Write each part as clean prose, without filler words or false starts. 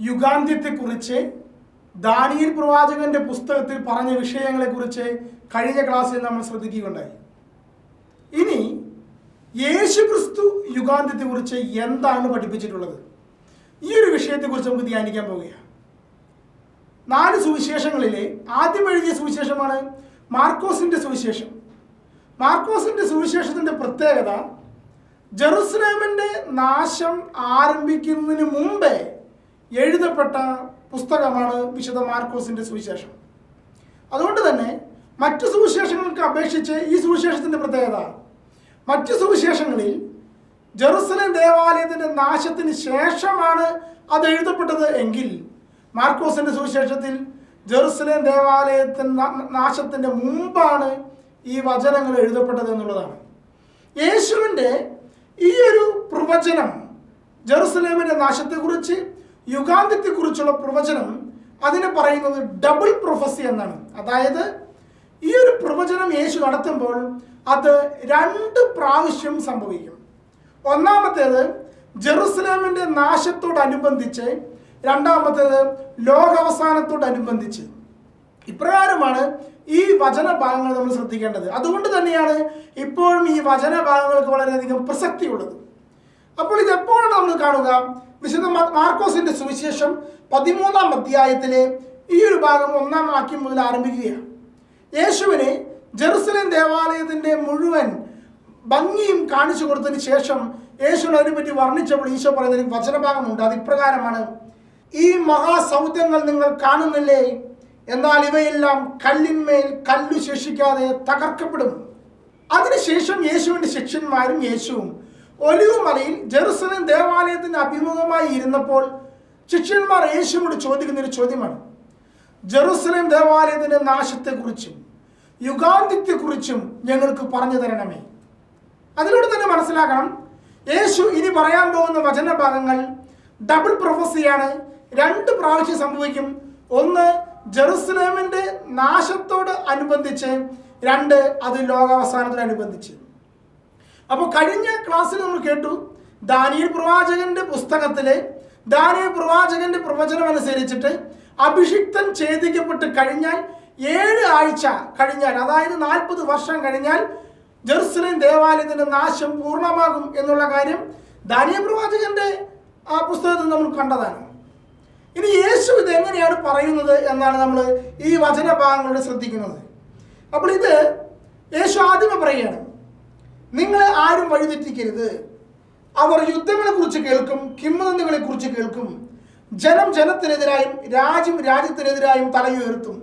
യുഗാന്ത്യത്തെക്കുറിച്ച് Daniel പ്രവാചകന്റെ പുസ്തകത്തിൽ പറഞ്ഞ വിഷയങ്ങളെക്കുറിച്ച് കഴിഞ്ഞ ക്ലാസ്സിൽ നമ്മൾ ശ്രദ്ധിക്കുകയുണ്ടായി. ഇനി യേശുക്രിസ്തു യുഗാന്ത്യത്തെക്കുറിച്ച് എന്താണ് പഠിപ്പിച്ചിട്ടുള്ളത്? ഈ ഒരു വിഷയത്തെക്കുറിച്ച് നമുക്ക് ധ്യാനിക്കാൻ പോവുകയാണ്. 4 സുവിശേഷങ്ങളിലെ ആദ്യം എഴുതിയ സുവിശേഷമാണ് മാർക്കോസിന്റെ സുവിശേഷം. മാർക്കോസിന്റെ സുവിശേഷത്തിന്റെ പ്രത്യേകത ജെറുസലേമിന്റെ നാശം ആരംഭിക്കുന്നതിന് മുമ്പേ എഴുതപ്പെട്ട പുസ്തകമാണ് വിശുദ്ധ മാർക്കോസിന്റെ സുവിശേഷം. അതുകൊണ്ട് തന്നെ മറ്റു സുവിശേഷങ്ങൾക്ക് അപേക്ഷിച്ച് ഈ സുവിശേഷത്തിന്റെ പ്രത്യേകത, മറ്റു സുവിശേഷങ്ങളിൽ ജെറുസലേം ദേവാലയത്തിന്റെ നാശത്തിന് ശേഷമാണ് അത് എഴുതപ്പെട്ടത് എങ്കിൽ മാർക്കോസിന്റെ സുവിശേഷത്തിൽ ജെറുസലേം ദേവാലയത്തിന്റെ നാശത്തിന്റെ മുമ്പാണ് ഈ വചനങ്ങൾ എഴുതപ്പെട്ടത് എന്നുള്ളതാണ്. യേശുവിൻ്റെ ഈ ഒരു പ്രവചനം, ജെറുസലേമിന്റെ നാശത്തെക്കുറിച്ച് യുഗാന്ത്യത്തെക്കുറിച്ചുള്ള പ്രവചനം, അതിനെ പറയുന്നത് ഡബിൾ പ്രൊഫസി എന്നാണ്. അതായത് ഈ ഒരു പ്രവചനം യേശു നടത്തുമ്പോൾ അത് 2 പ്രാവശ്യം സംഭവിക്കും. ഒന്നാമത്തേത് ജെറുസലേമിന്റെ നാശത്തോടനുബന്ധിച്ച്, രണ്ടാമത്തേത് ലോകാവസാനത്തോടനുബന്ധിച്ച്. ഇപ്രകാരമാണ് ഈ വചനഭാഗങ്ങൾ നമ്മൾ ശ്രദ്ധിക്കേണ്ടത്. അതുകൊണ്ട് തന്നെയാണ് ഇപ്പോഴും ഈ വചനഭാഗങ്ങൾക്ക് വളരെയധികം പ്രസക്തിയുള്ളത്. അപ്പോൾ ഇത് എപ്പോഴാണ് നമ്മൾ കാണുക? വിശുദ്ധ മാർക്കോസിന്റെ സുവിശേഷം 13-ാം അധ്യായത്തിലെ ഈ ഒരു ഭാഗം 1-ാം വാക്യം മുതൽ ആരംഭിക്കുകയാണ്. യേശുവിനെ ജെറുസലേം ദേവാലയത്തിന്റെ മുഴുവൻ ഭംഗിയും കാണിച്ചു കൊടുത്തതിന് ശേഷം യേശുവിനെ അതിനെപ്പറ്റി വർണ്ണിച്ചപ്പോൾ ഈശോ പറയുന്ന ഒരു വചനഭാഗമുണ്ട്. അത് ഇപ്രകാരമാണ്: ഈ മഹാസൗദ്യങ്ങൾ നിങ്ങൾ കാണുന്നില്ലേ? എന്നാൽ ഇവയെല്ലാം കല്ലിന്മേൽ കല്ലു ശേഷിക്കാതെ തകർക്കപ്പെടും. അതിനുശേഷം യേശുവിൻ്റെ ശിഷ്യന്മാരും യേശുവും ഒലിവുമലയിൽ ജെറുസലേം ദേവാലയത്തിന് അഭിമുഖമായി ഇരുന്നപ്പോൾ ശിഷ്യന്മാർ യേശുവിനോട് ചോദിക്കുന്നൊരു ചോദ്യമാണ്: ജെറുസലേം ദേവാലയത്തിൻ്റെ നാശത്തെക്കുറിച്ചും യുഗാന്ത്യത്തെക്കുറിച്ചും ഞങ്ങൾക്ക് പറഞ്ഞു തരണമേ. അതിലൂടെ തന്നെ മനസ്സിലാക്കണം, യേശു ഇനി പറയാൻ പോകുന്ന വചനഭാഗങ്ങൾ ഡബിൾ പ്രൊഫസിയാണ്. 2 പ്രാവശ്യം സംഭവിക്കും. ഒന്ന് ജെറുസലേമിന്റെ നാശത്തോട് അനുബന്ധിച്ച്, 2 അത് ലോകാവസാനത്തോടനുബന്ധിച്ച്. അപ്പോൾ കഴിഞ്ഞ ക്ലാസ്സിൽ നമ്മൾ കേട്ടു, ദാനിയേൽ പ്രവാചകന്റെ പുസ്തകത്തിലെ ദാനിയേൽ പ്രവാചകന്റെ പ്രവചനം അനുസരിച്ചിട്ട് അഭിഷിക്തൻ ഛേദിക്കപ്പെട്ട് കഴിഞ്ഞാൽ 7 ആഴ്ച കഴിഞ്ഞാൽ, അതായത് 40 വർഷം കഴിഞ്ഞാൽ ജെറുസലേം ദേവാലയത്തിന്റെ നാശം പൂർണ്ണമാകും എന്നുള്ള കാര്യം ദാനിയേൽ പ്രവാചകന്റെ ആ പുസ്തകത്തിൽ നമ്മൾ കണ്ടതാണ്. ഇനി യേശു ഇത് എങ്ങനെയാണ് പറയുന്നത് എന്നാണ് നമ്മൾ ഈ വചനഭാഗങ്ങളോട് ശ്രദ്ധിക്കുന്നത്. അപ്പോൾ ഇത് യേശു ആദ്യമേ പറയുകയാണ്: നിങ്ങളെ ആരും വഴിതെറ്റിക്കരുത്. അവർ യുദ്ധങ്ങളെ കുറിച്ച് കേൾക്കും, കിംവദന്തികളെ കുറിച്ച് കേൾക്കും. ജനം ജനത്തിനെതിരായും രാജ്യം രാജ്യത്തിനെതിരായും തലയുയർത്തും.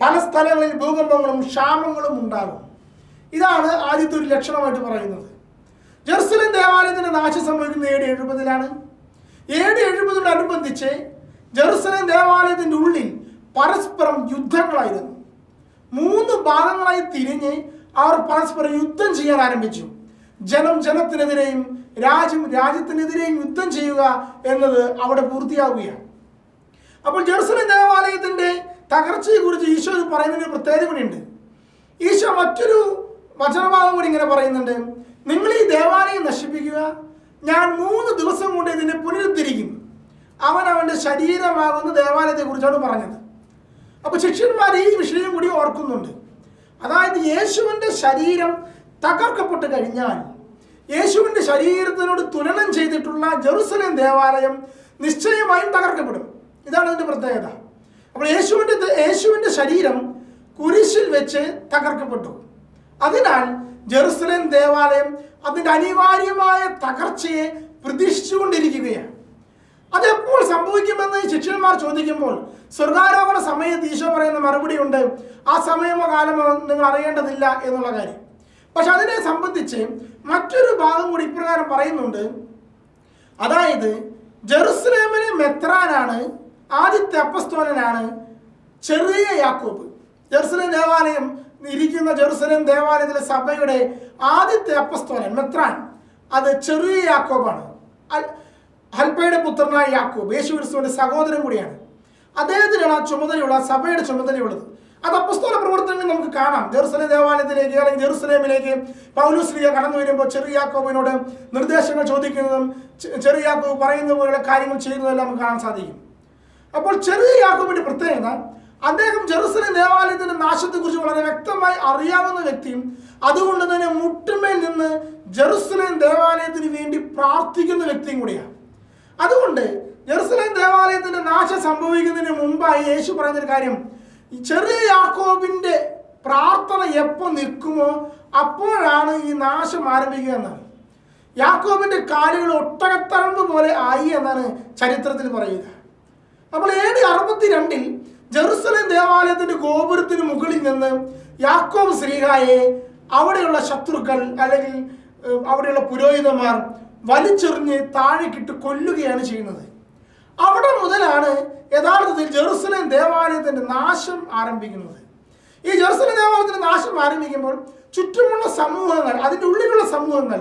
പല സ്ഥലങ്ങളിൽ ഭൂകമ്പങ്ങളും ക്ഷാമങ്ങളും ഉണ്ടാകും. ഇതാണ് ആദ്യത്തെ ഒരു ലക്ഷണമായിട്ട് പറയുന്നത്. ജെറുസലേം ദേവാലയത്തിന്റെ നാശം സംഭവിക്കുന്നത് AD 70-ലാണ്. AD 70-നോടനുബന്ധിച്ച് ജെറുസലേം ദേവാലയത്തിന്റെ ഉള്ളിൽ പരസ്പരം യുദ്ധങ്ങളായിരുന്നു. 3 ഭാഗങ്ങളായി തിരിഞ്ഞ് അവർ പരസ്പരം യുദ്ധം ചെയ്യാൻ ആരംഭിച്ചു. ജനം ജനത്തിനെതിരെയും രാജ്യം രാജ്യത്തിനെതിരെയും യുദ്ധം ചെയ്യുക എന്നത് അവിടെ പൂർത്തിയാവുകയാണ്. അപ്പോൾ ജെറുസലേം ദേവാലയത്തിന്റെ തകർച്ചയെക്കുറിച്ച് ഈശോ പറയുന്നതിന് പ്രത്യേകത കൂടിയുണ്ട്. ഈശോ മറ്റൊരു വചനഭാഗം കൂടി ഇങ്ങനെ പറയുന്നുണ്ട്: നിങ്ങൾ ഈ ദേവാലയം നശിപ്പിക്കുക, ഞാൻ 3 ദിവസം കൊണ്ട് ഇതിനെ പുനരുദ്ധരിക്കും. അവൻ്റെ ശരീരമാകുന്ന ദേവാലയത്തെക്കുറിച്ചാണ് പറഞ്ഞത്. അപ്പോൾ ശിഷ്യന്മാർ ഈ വിഷയം കൂടി ഓർക്കുന്നുണ്ട്. അതായത് യേശുവിൻ്റെ ശരീരം തകർക്കപ്പെട്ട് കഴിഞ്ഞാൽ യേശുവിൻ്റെ ശരീരത്തിനോട് തുലനം ചെയ്തിട്ടുള്ള ജെറുസലേം ദേവാലയം നിശ്ചയമായും തകർക്കപ്പെടും. ഇതാണ് അതിൻ്റെ പ്രത്യേകത. അപ്പോൾ യേശുവിൻ്റെ ശരീരം കുരിശിൽ വെച്ച് തകർക്കപ്പെട്ടു. അതിനാൽ ജെറുസലേം ദേവാലയം അതിൻ്റെ അനിവാര്യമായ തകർച്ചയെ പ്രതീക്ഷിച്ചുകൊണ്ടിരിക്കുകയാണ്. അതെപ്പോൾ സംഭവിക്കുമെന്ന് ശിഷ്യന്മാർ ചോദിക്കുമ്പോൾ സ്വർഗാരോഹണ സമയത്ത് ഈശോ പറയുന്ന മറുപടി ഉണ്ട്: ആ സമയമോ കാലമോ നിങ്ങൾ അറിയേണ്ടതില്ല എന്നുള്ള കാര്യം. പക്ഷെ അതിനെ സംബന്ധിച്ച് മറ്റൊരു ഭാഗം കൂടി ഇപ്രകാരം പറയുന്നുണ്ട്. അതായത് ജെറുസലേമിലെ മെത്രാനാണ്, ആദ്യത്തെ അപ്പസ്തോലനാണ് ചെറിയ യാക്കോബ്. ജെറുസലേം ദേവാലയം ഇരിക്കുന്ന ജെറുസലേം ദേവാലയത്തിലെ സഭയുടെ ആദ്യത്തെ അപ്പസ്തോലൻ മെത്രാൻ അത് ചെറിയ യാക്കോബാണ്. ഹൽപ്പയുടെ പുത്രനായ യാക്കോബ് യേശുക്രിസ്തുവിന്റെ സഹോദരൻ കൂടിയാണ്. അദ്ദേഹത്തിനാണ് ആ ചുമതലയുള്ള സഭയുടെ ചുമതലയുള്ളത്. അത് അപ്പസ്തോല പ്രവർത്തനങ്ങളിൽ നമുക്ക് കാണാം. ജെറുസലേം ദേവാലയത്തിലേക്ക് അല്ലെങ്കിൽ ജെറുസലേമിലേക്ക് പൗലോസ് ശ്ലീഹ കടന്നു വരുമ്പോൾ ചെറിയ യാക്കോബിനോട് നിർദ്ദേശങ്ങൾ ചോദിക്കുന്നതും ചെറിയ യാക്കോബ് പറയുന്ന പോലെയുള്ള കാര്യങ്ങൾ ചെയ്യുന്നതെല്ലാം നമുക്ക് കാണാൻ സാധിക്കും. അപ്പോൾ ചെറിയ യാക്കോബിന്റെ പ്രത്യേകത, അദ്ദേഹം ജെറുസലേം ദേവാലയത്തിന്റെ നാശത്തെക്കുറിച്ച് വളരെ വ്യക്തമായി അറിയാവുന്ന വ്യക്തിയും അതുകൊണ്ട് തന്നെ മുട്ടുമേൽ നിന്ന് ജെറുസലേം ദേവാലയത്തിന് വേണ്ടി പ്രാർത്ഥിക്കുന്ന വ്യക്തിയും കൂടിയാണ്. അതുകൊണ്ട് ജെറുസലേം ദേവാലയത്തിന്റെ നാശം സംഭവിക്കുന്നതിന് മുമ്പായി യേശു പറഞ്ഞൊരു കാര്യം, ചെറിയ യാക്കോബിന്റെ പ്രാർത്ഥന എപ്പോൾ നിൽക്കുമോ അപ്പോഴാണ് ഈ നാശം ആരംഭിക്കുക എന്നാണ്. യാക്കോബിന്റെ കാലുകൾ ഒട്ടകത്തഴമ്പ് പോലെ ആയി എന്നാണ് ചരിത്രത്തിൽ പറയുക. അപ്പോൾ AD 62 ജെറുസലേം ദേവാലയത്തിന്റെ ഗോപുരത്തിന് മുകളിൽ നിന്ന് യാക്കോബ് ശ്ലീഹായെ അവിടെയുള്ള ശത്രുക്കൾ അല്ലെങ്കിൽ അവിടെയുള്ള പുരോഹിതന്മാർ വലിച്ചെറിഞ്ഞ് താഴേക്കിട്ട് കൊല്ലുകയാണ് ചെയ്യുന്നത്. അവിടെ മുതലാണ് യഥാർത്ഥത്തിൽ ജെറുസലേം ദേവാലയത്തിന്റെ നാശം ആരംഭിക്കുന്നത്. ഈ ജെറുസലേം ദേവാലയത്തിന്റെ നാശം ആരംഭിക്കുമ്പോൾ ചുറ്റുമുള്ള സമൂഹങ്ങൾ, അതിൻ്റെ ഉള്ളിലുള്ള സമൂഹങ്ങൾ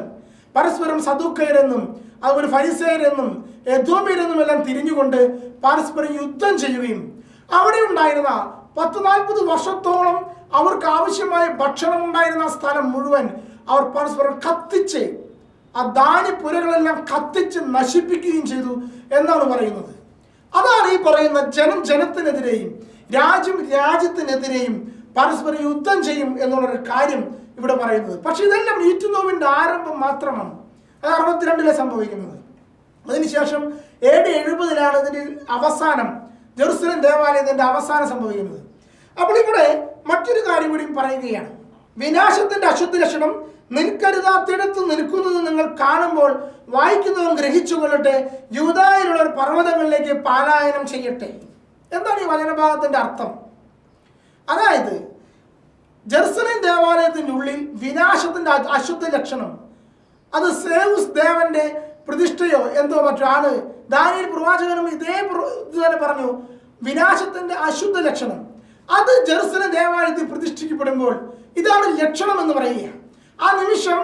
പരസ്പരം സദൂക്കയരെന്നും അതുപോലെ ഫരിസേയരെന്നും എദോമ്യരെന്നും എല്ലാം തിരിഞ്ഞുകൊണ്ട് പരസ്പരം യുദ്ധം ചെയ്യുകയും അവിടെ ഉണ്ടായിരുന്ന 10-40 വർഷത്തോളം അവർക്ക് ആവശ്യമായ ഭക്ഷണം ഉണ്ടായിരുന്ന സ്ഥലം മുഴുവൻ അവർ പരസ്പരം കത്തിച്ച് ആ ധാന്യപ്പുരകളെല്ലാം കത്തിച്ച് നശിപ്പിക്കുകയും ചെയ്തു എന്നാണ് പറയുന്നത്. അതാണ് ഈ പറയുന്ന ജനം ജനത്തിനെതിരെയും രാജ്യം രാജ്യത്തിനെതിരെയും പരസ്പരം യുദ്ധം ചെയ്യും എന്നുള്ളൊരു കാര്യം ഇവിടെ പറയുന്നത്. പക്ഷെ ഇതെല്ലാം ഈറ്റുനോവിൻ്റെ ആരംഭം മാത്രമാണ്. അത് 62 സംഭവിക്കുന്നത്. അതിനുശേഷം AD 70 ഇതിൻ്റെ അവസാനം, ജെറുസലേം ദേവാലയത്തിൻ്റെ അവസാനം സംഭവിക്കുന്നത്. അപ്പോൾ ഇവിടെ മറ്റൊരു കാര്യം കൂടി പറയുകയാണ്. വിനാശത്തിന്റെ അശുദ്ധ ലക്ഷണം നിൽക്കരുതാത്തിടത്ത് നിൽക്കുന്നത് നിങ്ങൾ കാണുമ്പോൾ വായിക്കുന്നവൻ ഗ്രഹിച്ചു കൊള്ളട്ടെ, യൂദായിലുള്ള ഒരു പർവ്വതങ്ങളിലേക്ക് പലായനം ചെയ്യട്ടെ. എന്താണ് ഈ വചനഭാഗത്തിന്റെ അർത്ഥം? അതായത് ജെറുസലേം ദേവാലയത്തിന്റെ ഉള്ളിൽ വിനാശത്തിന്റെ അശുദ്ധ ലക്ഷണം, അത് സേവുസ് ദേവന്റെ പ്രതിഷ്ഠയോ എന്തോ മറ്റാണ്. ദാനിയേൽ പ്രവാചകനും ഇതേ തന്നെ പറഞ്ഞു, വിനാശത്തിന്റെ അശുദ്ധ ലക്ഷണം അത് ജെറുസലേം ദേവാലയത്തിൽ പ്രതിഷ്ഠിക്കപ്പെടുമ്പോൾ ഇതാണ് ലക്ഷണം എന്ന് പറയുക. ആ നിമിഷം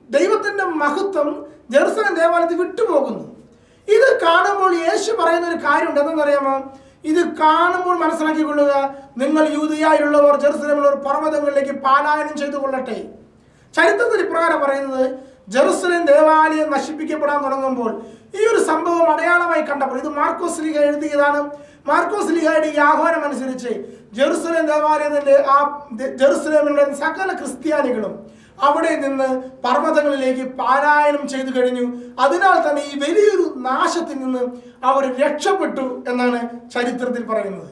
ദൈവത്തിന്റെ മഹത്വം ജെറുസലേം ദേവാലയത്തിൽ വിട്ടുപോകുന്നു. ഇത് കാണുമ്പോൾ യേശു പറയുന്ന ഒരു കാര്യമുണ്ട്. എന്തെന്നറിയാമോ? ഇത് കാണുമ്പോൾ മനസ്സിലാക്കിക്കൊള്ളുക, നിങ്ങൾ യൂദയായിലുള്ളവർ ജെറുസലേമിലുള്ള പർവ്വതങ്ങളിലേക്ക് പലായനം ചെയ്തു കൊള്ളട്ടെ. ചരിത്രത്തിൽ ഇപ്രകാരം പറയുന്നത്, ജെറുസലേം ദേവാലയം നശിപ്പിക്കപ്പെടാൻ തുടങ്ങുമ്പോൾ ഈ ഒരു സംഭവം അടയാളമായി കണ്ടപ്പോൾ, ഇത് മാർക്കോസ് ലീഗ എഴുതിയതാണ്. മാർക്കോസ് ലീഗയുടെ ഈ ആഹ്വാനം അനുസരിച്ച് ജെറുസലേം ദേവാലയത്തിന്റെ ആ ജെറുസലേമിലുള്ള സകല ക്രിസ്ത്യാനികളും അവിടെ നിന്ന് പർവ്വതങ്ങളിലേക്ക് പലായനം ചെയ്തു കഴിഞ്ഞു. അതിനാൽ തന്നെ ഈ വലിയൊരു നാശത്തിൽ നിന്ന് അവർ രക്ഷപ്പെട്ടു എന്നാണ് ചരിത്രത്തിൽ പറയുന്നത്.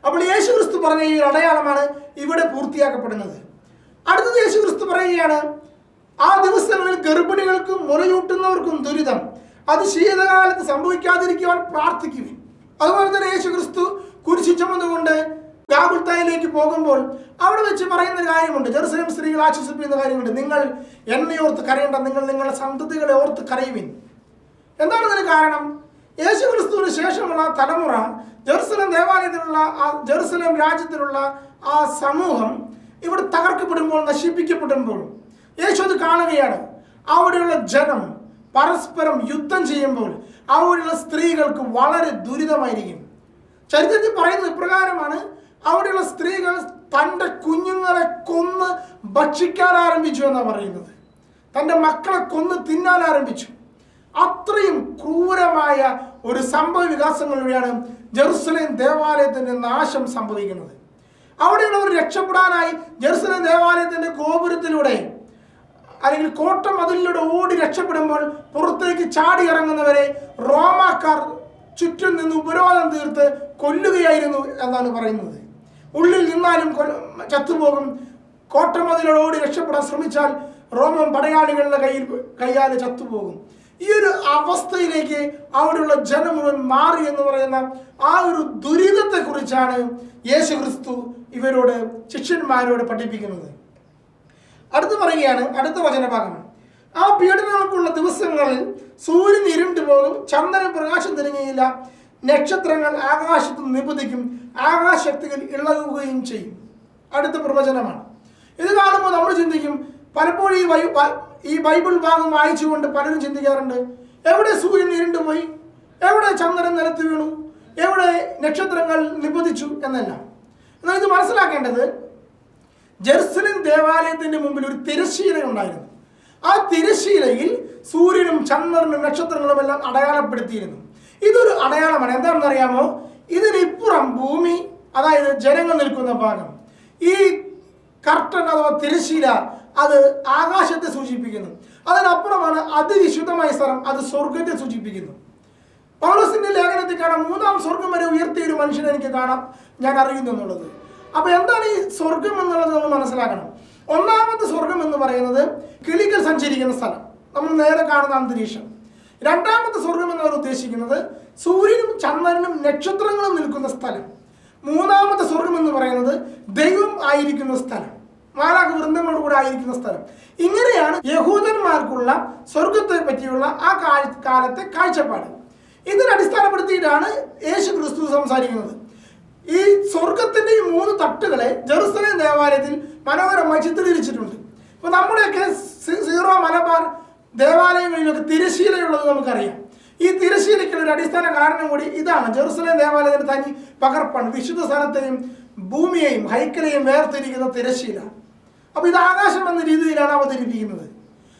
അപ്പോൾ യേശു ക്രിസ്തു പറഞ്ഞ ഈ അടയാളമാണ് ഇവിടെ പൂർത്തിയാക്കപ്പെടുന്നത്. അടുത്തത് യേശു ക്രിസ്തു പറയുകയാണ്, ആ ദിവസങ്ങളിൽ ഗർഭിണികൾക്കും മുലയൂട്ടുന്നവർക്കും ദുരിതം, അത് ശീതകാലത്ത് സംഭവിക്കാതിരിക്കുവാൻ പ്രാർത്ഥിക്കുവിൻ. അതുപോലെ തന്നെ യേശു ക്രിസ്തു കുരിശിൽ ചുമന്നുകൊണ്ട് ഗാഗുൽത്തായിലേക്ക് പോകുമ്പോൾ അവിടെ വെച്ച് പറയുന്ന കാര്യമുണ്ട്, ജെറുസലേം സ്ത്രീകൾ ആശ്വസിപ്പിക്കുന്ന കാര്യമുണ്ട്, നിങ്ങൾ എന്നെ ഓർത്ത് കരയേണ്ട, നിങ്ങൾ നിങ്ങളുടെ സന്തതികളെ ഓർത്ത് കരയുവിൻ. എന്താണ് ഇതിന് കാരണം? യേശു ക്രിസ്തുവിന് ശേഷമുള്ള തലമുറ ജെറുസലേം ദേവാലയത്തിലുള്ള ജെറുസലേം രാജ്യത്തിലുള്ള ആ സമൂഹം ഇവിടെ തകർക്കപ്പെടുമ്പോൾ, നശിപ്പിക്കപ്പെടുമ്പോൾ യേശു അത് കാണുകയാണ്. അവിടെയുള്ള ജനം പരസ്പരം യുദ്ധം ചെയ്യുമ്പോൾ അവിടെയുള്ള സ്ത്രീകൾക്ക് വളരെ ദുരിതമായിരിക്കും. ചരിത്രത്തിൽ പറയുന്നത് ഇപ്രകാരമാണ്, അവിടെയുള്ള സ്ത്രീകൾ തൻ്റെ കുഞ്ഞുങ്ങളെ കൊന്ന് ഭക്ഷിക്കാൻ ആരംഭിച്ചു എന്നാണ് പറയുന്നത്. തൻ്റെ മക്കളെ കൊന്ന് തിന്നാൻ ആരംഭിച്ചു. അത്രയും ക്രൂരമായ ഒരു സംഭവ വികാസങ്ങളിലൂടെയാണ് ജെറുസലേം ദേവാലയത്തിൻ്റെ നാശം സംഭവിക്കുന്നത്. അവിടെയുള്ളവർ രക്ഷപ്പെടാനായി ജെറുസലേം ദേവാലയത്തിൻ്റെ ഗോപുരത്തിലൂടെ അല്ലെങ്കിൽ കോട്ട മതിലിലൂടെ ഓടി രക്ഷപ്പെടുമ്പോൾ പുറത്തേക്ക് ചാടി ഇറങ്ങുന്നവരെ റോമാക്കാർ ചുറ്റും നിന്ന് ഉപരോധം തീർത്ത് കൊല്ലുകയായിരുന്നു എന്നാണ് പറയുന്നത്. ഉള്ളിൽ നിന്നാലും ചത്തുപോകും. കോട്ടമതിലൂടെ ഓടി രക്ഷപ്പെടാൻ ശ്രമിച്ചാൽ റോമൻ പടയാളികളുടെ കയ്യാൽ ചത്തുപോകും. ഈ ഒരു അവസ്ഥയിലേക്ക് അവിടെയുള്ള ജനം മുഴുവൻ മാറി എന്ന് പറയുന്ന ആ ഒരു ദുരിതത്തെക്കുറിച്ചാണ് യേശു ക്രിസ്തു ഇവരോട് ശിഷ്യന്മാരോട് പഠിപ്പിക്കുന്നത്. അടുത്ത് പറയുകയാണ്, അടുത്ത വചനഭാഗം, ആ പീഡനങ്ങൾക്കുള്ള ദിവസങ്ങളിൽ സൂര്യൻ ഇരുണ്ടു പോകും, ചന്ദ്രൻ പ്രകാശം തിരിഞ്ഞില്ല, നക്ഷത്രങ്ങൾ ആകാശത്ത് നിപതിക്കും, ആകാശശക്തികൾ ഇളകുകയും ചെയ്യും. അടുത്ത പ്രവചനമാണ്. ഇത് കാണുമ്പോൾ നമ്മൾ ചിന്തിക്കും, പലപ്പോഴും ഈ ബൈബിൾ ഭാഗം വായിച്ചുകൊണ്ട് പലരും ചിന്തിക്കാറുണ്ട്, എവിടെ സൂര്യൻ ഇരുണ്ടുപോയി, എവിടെ ചന്ദ്രൻ നിലത്ത് വീണു, എവിടെ നക്ഷത്രങ്ങൾ നിപതിച്ചു എന്നെല്ലാം. എന്നാൽ ഇത് മനസ്സിലാക്കേണ്ടത്, ജെറുസലേം ദേവാലയത്തിന്റെ മുമ്പിൽ ഒരു തിരശ്ശീല ഉണ്ടായിരുന്നു. ആ തിരശ്ശീലയിൽ സൂര്യനും ചന്ദ്രനും നക്ഷത്രങ്ങളും എല്ലാം അടയാളപ്പെടുത്തിയിരുന്നു. ഇതൊരു അടയാളമാണ്. എന്താണെന്ന് അറിയാമോ? ഇതിനിപ്പുറം ഭൂമി, അതായത് ജനങ്ങൾ നിൽക്കുന്ന ഭാഗം, ഈ കർട്ടൻ അഥവാ തിരശ്ശീല, അത് ആകാശത്തെ സൂചിപ്പിക്കുന്നു. അതിനപ്പുറമാണ് അതിവിശുദ്ധമായ സ്ഥലം, അത് സ്വർഗത്തെ സൂചിപ്പിക്കുന്നു. പൗലോസിന്റെ ലേഖനത്തിൽ കാണാം, മൂന്നാം സ്വർഗം വരെ ഉയർത്തിയ ഒരു മനുഷ്യനെ എനിക്ക് കാണാം, ഞാൻ അറിയുന്നു എന്നുള്ളത്. അപ്പൊ എന്താണ് ഈ സ്വർഗം എന്നുള്ളത് നമ്മൾ മനസ്സിലാക്കണം. ഒന്നാമത്തെ സ്വർഗം എന്ന് പറയുന്നത് കിളികൾ സഞ്ചരിക്കുന്ന സ്ഥലം, നമ്മൾ നേരെ കാണുന്ന അന്തരീക്ഷം. രണ്ടാമത്തെ സ്വർഗം എന്നവർ ഉദ്ദേശിക്കുന്നത് സൂര്യനും ചന്ദ്രനും നക്ഷത്രങ്ങളും നിൽക്കുന്ന സ്ഥലം. മൂന്നാമത്തെ സ്വർഗം എന്ന് പറയുന്നത് ദൈവം ആയിരിക്കുന്ന സ്ഥലം, മാലാഖ വൃന്ദങ്ങളോട് കൂടെ ആയിരിക്കുന്ന സ്ഥലം. ഇങ്ങനെയാണ് യഹൂദന്മാർക്കുള്ള സ്വർഗത്തെ പറ്റിയുള്ള ആ കാലത്തെ കാഴ്ചപ്പാട്. ഇതിനെ അടിസ്ഥാനപ്പെടുത്തിയിട്ടാണ് യേശു ക്രിസ്തു സംസാരിക്കുന്നത്. ഈ സ്വർഗത്തിന്റെ ഈ 3 തട്ടുകളെ ജെറുസലേം ദേവാലയത്തിൽ മനോഹരമായി ചിത്രീകരിച്ചിട്ടുണ്ട്. ഇപ്പൊ നമ്മുടെയൊക്കെ സീറോ മലബാർ ദേവാലയങ്ങളിലൊക്കെ തിരശ്ശീലയുള്ളത് നമുക്കറിയാം. ഈ തിരശ്ശീലയ്ക്കുള്ള ഒരു അടിസ്ഥാന കാരണം കൂടി ഇതാണ്. ജെറുസലേം ദേവാലയത്തിന്റെ തനി പകർപ്പാണ് വിശുദ്ധ സ്ഥലത്തെയും ഭൂമിയെയും ഹൈക്കലെയും വേർതിരിക്കുന്ന തിരശ്ശീല. അപ്പൊ ഇത് ആകാശം എന്ന രീതിയിലാണ് അവതരിപ്പിക്കുന്നത്.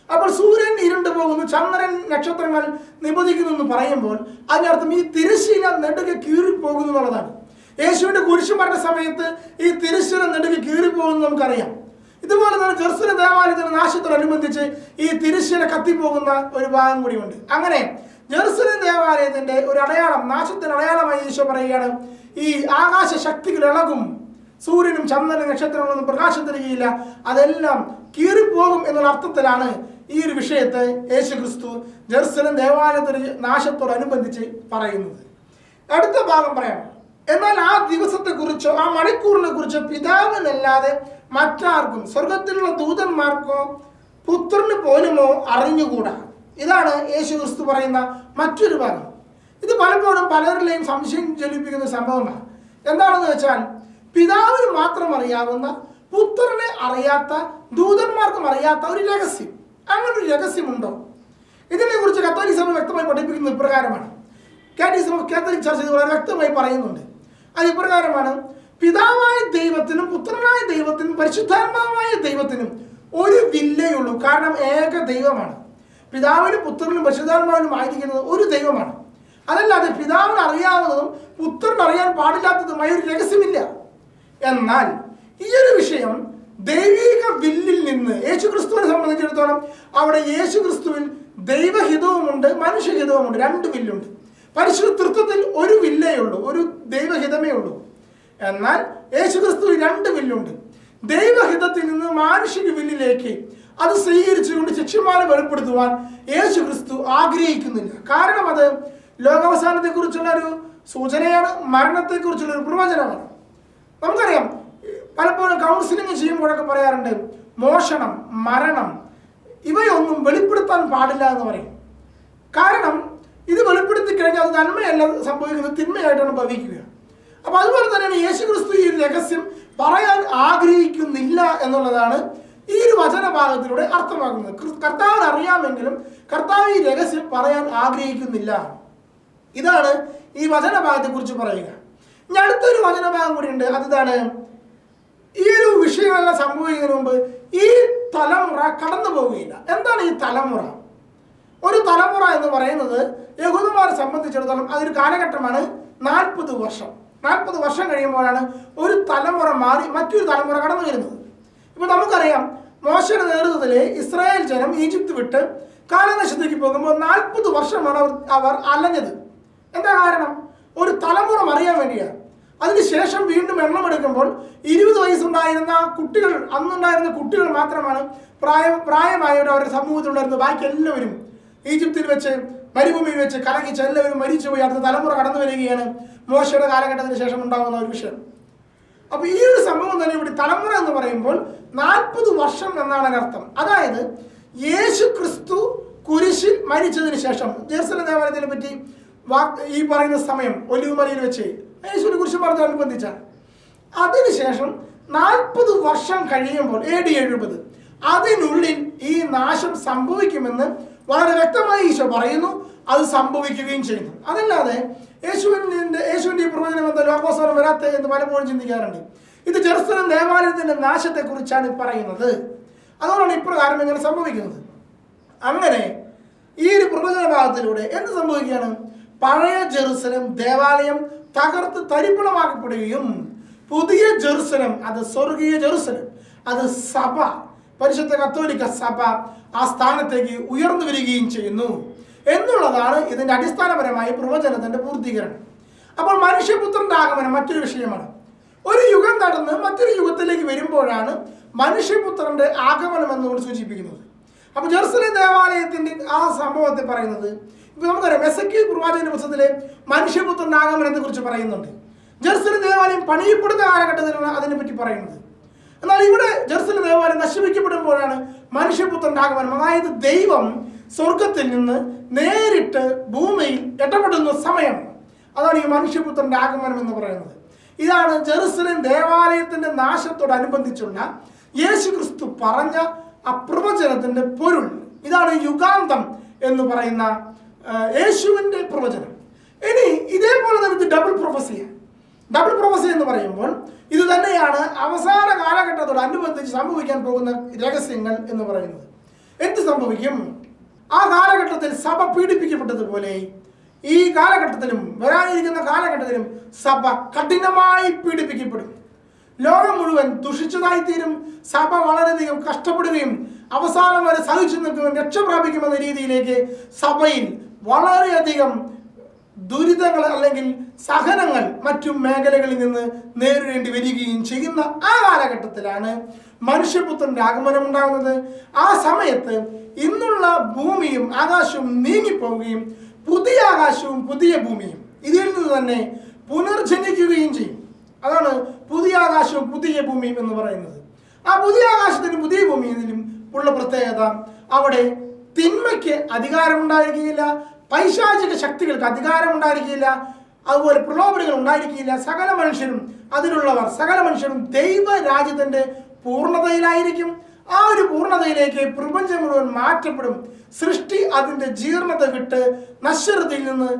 അപ്പോൾ സൂര്യൻ ഇരുണ്ടു പോകുന്നു, ചന്ദ്രൻ നക്ഷത്രങ്ങൾ നിബന്ധിക്കുന്നു എന്ന് പറയുമ്പോൾ അതിനർത്ഥം ഈ തിരശ്ശീല നെടുകെ കീറിപ്പോകുന്നു എന്നുള്ളതാണ്. യേശുവിന്റെ കുരിശുമരണ സമയത്ത് ഈ തിരശ്ശീല നെടുകെ കീറിപ്പോകുന്നു നമുക്കറിയാം. ഇതുപോലെ തന്നെ ജെറുസലേം ദേവാലയത്തിന്റെ നാശത്തോടനുബന്ധിച്ച് ഈ തിരശ്ശീല കത്തിപ്പോകുന്ന ഒരു ഭാഗം കൂടിയുണ്ട്. അങ്ങനെ ജെറുസലേം ദേവാലയത്തിന്റെ ഒരു അടയാളം, നാശത്തിന് അടയാളമായി ഈശോ പറയുകയാണ്, ഈ ആകാശ ശക്തികൾ ഇളകും, സൂര്യനും ചന്ദ്രനും നക്ഷത്രങ്ങളൊന്നും പ്രകാശം തരികയില്ല, അതെല്ലാം കീറിപ്പോകും എന്നുള്ള അർത്ഥത്തിലാണ് ഈ ഒരു വിഷയത്തെ യേശു ക്രിസ്തു ജെറുസലേം ദേവാലയത്തിന്റെ നാശത്തോടനുബന്ധിച്ച് പറയുന്നത്. അടുത്ത ഭാഗം പറയാം. എന്നാൽ ആ ദിവസത്തെ കുറിച്ചോ ആ മണിക്കൂറിനെ കുറിച്ചോ പിതാവിനല്ലാതെ മറ്റാർക്കും, സ്വർഗത്തിലുള്ള ദൂതന്മാർക്കോ പുത്രന് പോലുമോ അറിഞ്ഞുകൂടാ. ഇതാണ് യേശു ക്രിസ്തു പറയുന്ന മറ്റൊരു ഭാഗം. ഇത് പലപ്പോഴും പലരിലെയും സംശയം ജനിപ്പിക്കുന്ന സംഭവമാണ്. എന്താണെന്ന് വെച്ചാൽ, പിതാവിന് മാത്രം അറിയാവുന്ന, പുത്രനെ അറിയാത്ത, ദൂതന്മാർക്കും അറിയാത്ത ഒരു രഹസ്യം, അങ്ങനെ ഒരു രഹസ്യമുണ്ടോ? ഇതിനെ കുറിച്ച് കത്തോലിക്ക സഭ വ്യക്തമായി പഠിപ്പിക്കുന്നത് ഇപ്രകാരമാണ്. കാറ്റക്കിസം ഓഫ് കാത്തലിക് ചർച്ച് ഇത് വളരെ വ്യക്തമായി പറയുന്നുണ്ട്. അത് ഇപ്രകാരമാണ്: പിതാവായ ദൈവത്തിനും പുത്രനായ ദൈവത്തിനും പരിശുദ്ധാത്മാവായ ദൈവത്തിനും ഒരു വില്ലേയുള്ളൂ. കാരണം ഏക ദൈവമാണ്. പിതാവിനും പുത്രനും പരിശുദ്ധാത്മാവിനും ആയിരിക്കുന്നത് ഒരു ദൈവമാണ്. അതല്ലാതെ പിതാവിന് അറിയാവുന്നതും പുത്രന് അറിയാൻ പാടില്ലാത്തതുമായ ഒരു രഹസ്യമില്ല. എന്നാൽ ഈ ഒരു വിഷയം ദൈവിക വില്ലിൽ നിന്ന് യേശു ക്രിസ്തുവിനെ സംബന്ധിച്ചിടത്തോളം അവിടെ യേശു ക്രിസ്തുവിൽ ദൈവഹിതവുമുണ്ട് മനുഷ്യഹിതവുമുണ്ട്, 2 വില്ലുണ്ട്. പരിശുദ്ധ തൃത്വത്തിൽ ഒരു വില്ലേ ഉള്ളൂ, ഒരു ദൈവഹിതമേ ഉള്ളൂ. എന്നാൽ യേശു ക്രിസ്തുവിൽ 2 വില്ലുണ്ട്. ദൈവഹിതത്തിൽ നിന്ന് മാനുഷിക വില്ലിലേക്ക് അത് സ്വീകരിച്ചുകൊണ്ട് ശിഷ്യന്മാരെ വെളിപ്പെടുത്തുവാൻ യേശു ക്രിസ്തു ആഗ്രഹിക്കുന്നില്ല. കാരണം അത് ലോകാവസാനത്തെക്കുറിച്ചുള്ള ഒരു സൂചനയാണ്, മരണത്തെക്കുറിച്ചുള്ള ഒരു പ്രവചനമാണ്. നമുക്കറിയാം, പലപ്പോഴും കൗൺസിലിംഗ് ചെയ്യുമ്പോഴൊക്കെ പറയാറുണ്ട്, മോഷണം, മരണം ഇവയൊന്നും വെളിപ്പെടുത്താൻ പാടില്ല എന്ന് പറയും. കാരണം ഇത് വെളിപ്പെടുത്തി കഴിഞ്ഞാൽ അത് നന്മയല്ല സംഭവിക്കുന്നത്, തിന്മയായിട്ടാണ് ഭവിക്കുക. അപ്പൊ അതുപോലെ തന്നെയാണ് യേശു ക്രിസ്തു ഈ രഹസ്യം പറയാൻ ആഗ്രഹിക്കുന്നില്ല എന്നുള്ളതാണ് ഈ ഒരു വചനഭാഗത്തിലൂടെ അർത്ഥമാക്കുന്നത്. കർത്താവിന് അറിയാമെങ്കിലും കർത്താവ് ഈ രഹസ്യം പറയാൻ ആഗ്രഹിക്കുന്നില്ല. ഇതാണ് ഈ വചനഭാഗത്തെ കുറിച്ച് പറയുക. ഇനി അടുത്തൊരു വചനഭാഗം കൂടി ഉണ്ട്. അതാണ് ഈ ഒരു വിഷയമെല്ലാം സംഭവിക്കുന്നതിന് മുമ്പ് ഈ തലമുറ കടന്നു പോവുകയില്ല. എന്താണ് ഈ തലമുറ? ഒരു തലമുറ എന്ന് പറയുന്നത് യഹൂദന്മാരെ സംബന്ധിച്ചിടത്തോളം അതൊരു കാലഘട്ടമാണ്. 40 വർഷം. 40 വർഷം കഴിയുമ്പോഴാണ് ഒരു തലമുറ മാറി മറ്റൊരു തലമുറ കടന്നു വരുന്നത്. ഇപ്പൊ നമുക്കറിയാം, മോശയുടെ നേതൃത്വത്തിൽ ഇസ്രായേൽ ജനം ഈജിപ്ത് വിട്ട് കാലനശത്തേക്ക് പോകുമ്പോൾ 40 വർഷമാണ് അവർ അലഞ്ഞത്. എന്താ കാരണം? ഒരു തലമുറ അറിയാൻ വേണ്ടിയാണ്. അതിനുശേഷം വീണ്ടും എണ്ണമെടുക്കുമ്പോൾ 20 വയസ്സുണ്ടായിരുന്ന കുട്ടികൾ, അന്നുണ്ടായിരുന്ന കുട്ടികൾ മാത്രമാണ് പ്രായമായവർ അവരുടെ സമൂഹത്തിലുണ്ടായിരുന്നത്. ബാക്കി എല്ലാവരും ഈജിപ്തിൽ വെച്ച്, മരുഭൂമിയിൽ വെച്ച് കലഹിച്ച് എല്ലാവരും മരിച്ചുപോയി. അടുത്ത തലമുറ കടന്നു വരികയാണ് മോശയുടെ കാലഘട്ടത്തിന് ശേഷം ഉണ്ടാകുന്ന ഒരു വിഷയം. അപ്പൊ ഈ ഒരു സംഭവം തന്നെ ഇവിടെ തലമുറ എന്ന് പറയുമ്പോൾ 40 വർഷം എന്നാണ് അതിനർത്ഥം. അതായത് യേശു ക്രിസ്തു കുരിശിൽ മരിച്ചതിന് ശേഷം, ജെറുസലേം ദേവാലയത്തിനെ പറ്റി ഈ പറയുന്ന സമയം ഒലിവുമലയിൽ വെച്ച് യേശുവിനെ കുറിച്ച് പറഞ്ഞനുബന്ധിച്ചാണ്. അതിനുശേഷം 40 വർഷം കഴിയുമ്പോൾ AD 70 അതിനുള്ളിൽ ഈ നാശം സംഭവിക്കുമെന്ന് വളരെ വ്യക്തമായി ഈശോ പറയുന്നു. അത് സംഭവിക്കുകയും ചെയ്യുന്നു. അതല്ലാതെ യേശുവിൻ്റെ ഈ പ്രവചനം എന്താ ലോകോത്സവം വരാത്ത എന്ന് പലപ്പോഴും ചിന്തിക്കാറുണ്ട്. ഇത് ജെറുസലേം ദേവാലയത്തിന്റെ നാശത്തെക്കുറിച്ചാണ് പറയുന്നത്. അതുകൊണ്ടാണ് ഇപ്രകാരം ഇങ്ങനെ സംഭവിക്കുന്നത്. അങ്ങനെ ഈ ഒരു പ്രവചന ഭാഗത്തിലൂടെ എന്ത് സംഭവിക്കുകയാണ്? പഴയ ജെറുസലേം ദേവാലയം തകർത്ത് തരിപ്പണമാക്കപ്പെടുകയും പുതിയ ജെറുസലേം, അത് സ്വർഗീയ ജെറുസലേം, അത് സഭ, പരിശുദ്ധ കത്തോലിക്ക സഭ ആ സ്ഥാനത്തേക്ക് ഉയർന്നു വരികയും ചെയ്യുന്നു എന്നുള്ളതാണ് ഇതിൻ്റെ അടിസ്ഥാനപരമായ പ്രവചനത്തിൻ്റെ പൂർത്തീകരണം. അപ്പോൾ മനുഷ്യപുത്രന്റെ ആഗമനം മറ്റൊരു വിഷയമാണ്. ഒരു യുഗം കടന്ന് മറ്റൊരു യുഗത്തിലേക്ക് വരുമ്പോഴാണ് മനുഷ്യപുത്രന്റെ ആഗമനം എന്നുകൊണ്ട് സൂചിപ്പിക്കുന്നത്. അപ്പോൾ ജെറുസലേം ദേവാലയത്തിന്റെ ആ സംഭവത്തെ പറയുന്നത് ഇപ്പൊ നമുക്കറിയാം. എസെക്കിയേൽ പ്രവാചകന്റെ പുസ്തകത്തിലെ മനുഷ്യപുത്രന്റെ ആഗമനത്തെ കുറിച്ച് പറയുന്നുണ്ട്. ജെറുസലേം ദേവാലയം പണിയപ്പെടുന്ന കാലഘട്ടത്തിലാണ് അതിനെപ്പറ്റി പറയുന്നത്. എന്നാൽ ഇവിടെ ജെറുസലേം ദേവാലയം നശിപ്പിക്കപ്പെടുമ്പോഴാണ് മനുഷ്യപുത്രന്റെ ആഗമനം. അതായത് ദൈവം സ്വർഗത്തിൽ നിന്ന് നേരിട്ട് ഭൂമിയിൽ ഇടപെടുന്ന സമയം. അതാണ് ഈ മനുഷ്യപുത്രന്റെ ആഗമനം എന്ന് പറയുന്നത്. ഇതാണ് ജെറുസലേം ദേവാലയത്തിന്റെ നാശത്തോടനുബന്ധിച്ചുള്ള യേശു ക്രിസ്തു പറഞ്ഞ ആ പ്രവചനത്തിന്റെ പൊരുൾ. ഇതാണ് യുഗാന്തം എന്ന് പറയുന്ന യേശുവിന്റെ പ്രവചനം. ഇനി ഇതേപോലെ തന്നെ ഇത് ഡബിൾ പ്രൊഫസിയാണ്. ഡബിൾ പ്രൊഫസി എന്ന് പറയുമ്പോൾ ഇത് തന്നെയാണ് അവസാന കാലഘട്ടത്തോടനുബന്ധിച്ച് സംഭവിക്കാൻ പോകുന്ന രഹസ്യങ്ങൾ എന്ന് പറയുന്നത്. എന്ത് സംഭവിക്കും? ആ കാലഘട്ടത്തിൽ സഭ പീഡിപ്പിക്കപ്പെട്ടതുപോലെ ഈ കാലഘട്ടത്തിലും വരാനിരിക്കുന്ന കാലഘട്ടത്തിലും സഭ കഠിനമായി പീഡിപ്പിക്കപ്പെടും. ലോകം മുഴുവൻ ദുഷിച്ചതായിത്തീരും. സഭ വളരെയധികം കഷ്ടപ്പെടുകയും അവസാനം വരെ സഹിച്ചു നിൽക്കുകയും രക്ഷപ്രാപിക്കുമെന്ന രീതിയിലേക്ക് സഭയിൽ വളരെയധികം ദുരിതങ്ങൾ അല്ലെങ്കിൽ സഹനങ്ങൾ മറ്റു മേഖലകളിൽ നിന്ന് നേരിടേണ്ടി വരികയും ചെയ്യുന്ന ആ കാലഘട്ടത്തിലാണ് മനുഷ്യപുത്രന്റെ ആഗമനം ഉണ്ടാകുന്നത്. ആ സമയത്ത് ഇന്നുള്ള ഭൂമിയും ആകാശവും നീങ്ങിപ്പോവുകയും പുതിയ ആകാശവും പുതിയ ഭൂമിയും ഇതിൽ നിന്ന് തന്നെ പുനർജനിക്കുകയും ചെയ്യും. അതാണ് പുതിയ ആകാശവും പുതിയ ഭൂമിയും എന്ന് പറയുന്നത്. ആ പുതിയ ആകാശത്തിനും പുതിയ ഭൂമിയിലും ഉള്ള പ്രത്യേകത, അവിടെ തിന്മയ്ക്ക് അധികാരമുണ്ടായിരിക്കുകയില്ല, പൈശാചിക ശക്തികൾക്ക് അധികാരമുണ്ടായിരിക്കില്ല, അതുപോലെ പ്രലോഭനങ്ങൾ ഉണ്ടായിരിക്കില്ല. സകല മനുഷ്യരും അതിലുള്ളവർ സകല മനുഷ്യരും ദൈവരാജ്യത്തിന്റെ പൂർണ്ണതയിലായിരിക്കും. ആ ഒരു പൂർണ്ണതയിലേക്ക് പ്രപഞ്ചം മുഴുവൻ മാറ്റപ്പെടും. സൃഷ്ടി അതിന്റെ ജീർണത വിട്ട് നശ്വരതയിൽ നിന്ന്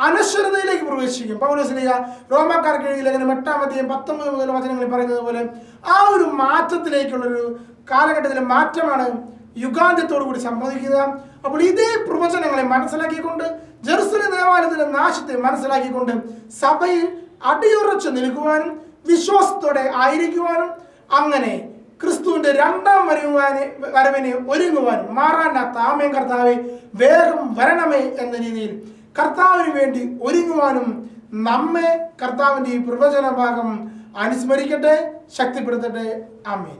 അനശ്വരതയിലേക്ക് പ്രവേശിക്കും. പൗലോസ്ലീഹ റോമാക്കാർക്ക് എഴുതിയ ലേഖനം 8-19 മുതൽ വചനങ്ങളിൽ പറയുന്നത് പോലെ ആ ഒരു മാറ്റത്തിലേക്കുള്ളൊരു കാലഘട്ടത്തിലെ മാറ്റമാണ് യുഗാന്ത്യത്തോടു കൂടി സംഭവിക്കുക. അപ്പോൾ ഇതേ പ്രവചനങ്ങളെ മനസ്സിലാക്കിക്കൊണ്ട് ജെറുസലേം ദേവാലയത്തിന്റെ നാശത്തെ മനസ്സിലാക്കിക്കൊണ്ട് സഭയിൽ അടിയുറച്ചു നിൽക്കുവാനും വിശ്വാസത്തോടെ ആയിരിക്കുവാനും അങ്ങനെ ക്രിസ്തുവിന്റെ രണ്ടാം വരവിനെ ഒരുങ്ങുവാനും മാറാനാത്ത ആമേൻ കർത്താവെ വേഗം വരണമേ എന്ന രീതിയിൽ കർത്താവിന് വേണ്ടി ഒരുങ്ങുവാനും നമ്മെ കർത്താവിന്റെ ഈ പ്രവചന ഭാഗം അനുസ്മരിക്കട്ടെ, ശക്തിപ്പെടുത്തട്ടെ. ആമേൻ.